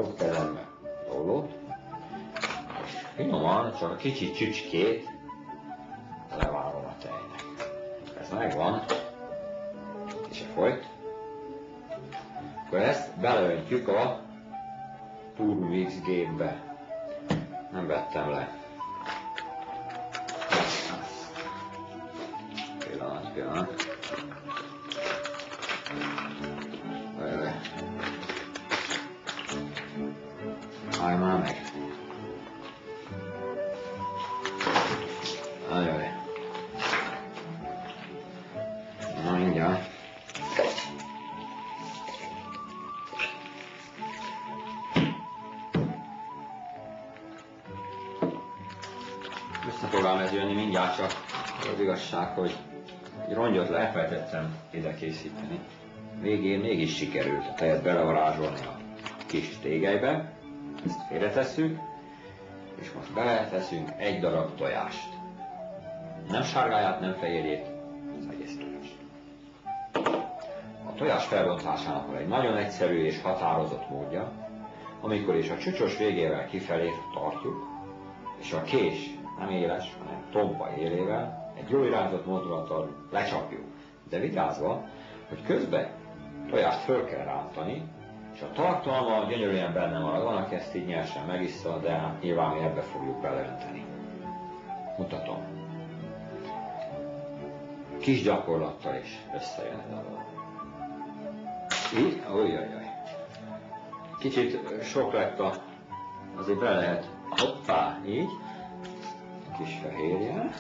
jobb kezembe tollót, és finoman, csak a kicsi csücskét levágom a tejnek. Ez megvan, és se folyt. Akkor ezt beleöntjük a Turmix gépbe. Nem vettem le. Pillanat. Állj már meg. Ajaj. Na mindjárt. Össze fog ám ez jönni mindjárt, csak az igazság, hogy egy rongyot elfelejtettem ide készíteni. Végén mégis sikerült a tejet belevarázsolni a kis tégelybe. Ezt félretesszük, és most beleteszünk egy darab tojást. Nem sárgáját, nem fehérjét, az egész tojást. A tojás felbontásának van egy nagyon egyszerű és határozott módja, amikor is a csücsos végével kifelé tartjuk, és a kés nem éles, hanem tompa élével egy jó irányzott mozdulattal lecsapjuk. De vigyázva, hogy közben tojást föl kell rántani, és a tartalma gyönyörűen benne marad. Van, aki ezt így nyersen megissza, de hát nyilván mi ebbe fogjuk beleönteni. Mutatom. Kis gyakorlattal is összejön ez a dolog. Így? Ujjajjaj. Kicsit sok lett azért bele lehet, hoppá, így. Kis fehérje.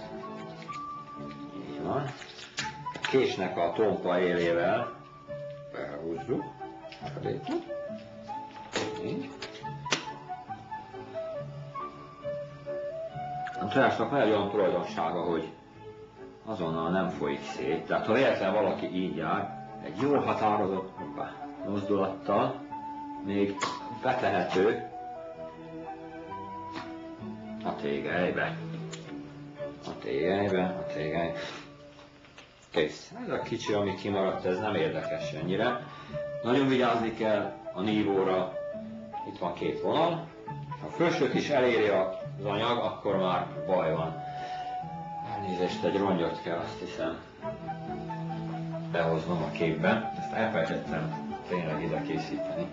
Így van. A késnek a tompa élével behúzzuk. Így. A tojásnak van egy olyan tulajdonsága, hogy azonnal nem folyik szét. Tehát ha véletlen valaki így jár, egy jól határozott mozdulattal még betehető a tégelybe. A tégelybe. Kész. Ez a kicsi, ami kimaradt, ez nem érdekes ennyire. Nagyon vigyázni kell a nívóra. Itt van két vonal. Ha a felsőt is eléri az anyag, akkor már baj van. Elnézést, egy rongyot kell, azt hiszem, behoznom a képben. Ezt elfelejtettem tényleg ide készíteni.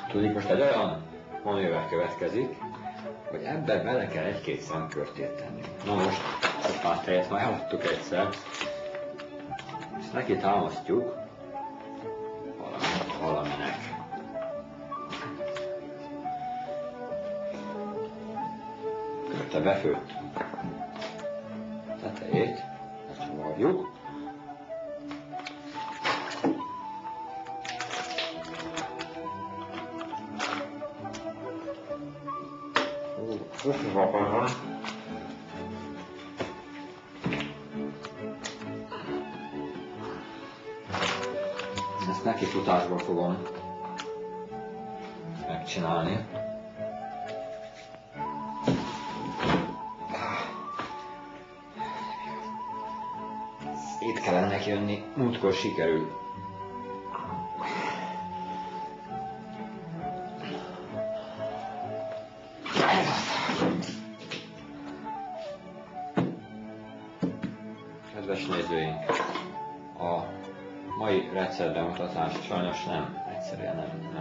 Tudjuk, most egy olyan manőver következik, hogy ebbe bele kell egy-két szemkörtét tenni. Na most, a pártejet már eladtuk egyszer. Ezt neki támasztjuk valaminek. Körte befőtt tetejét, ezt csavarjuk. Ezt nekifutásból fogom megcsinálni. Itt kellene neki jönni, múltkor sikerült. Kedves nézőink, a mai recept bemutatást sajnos egyszerűen nem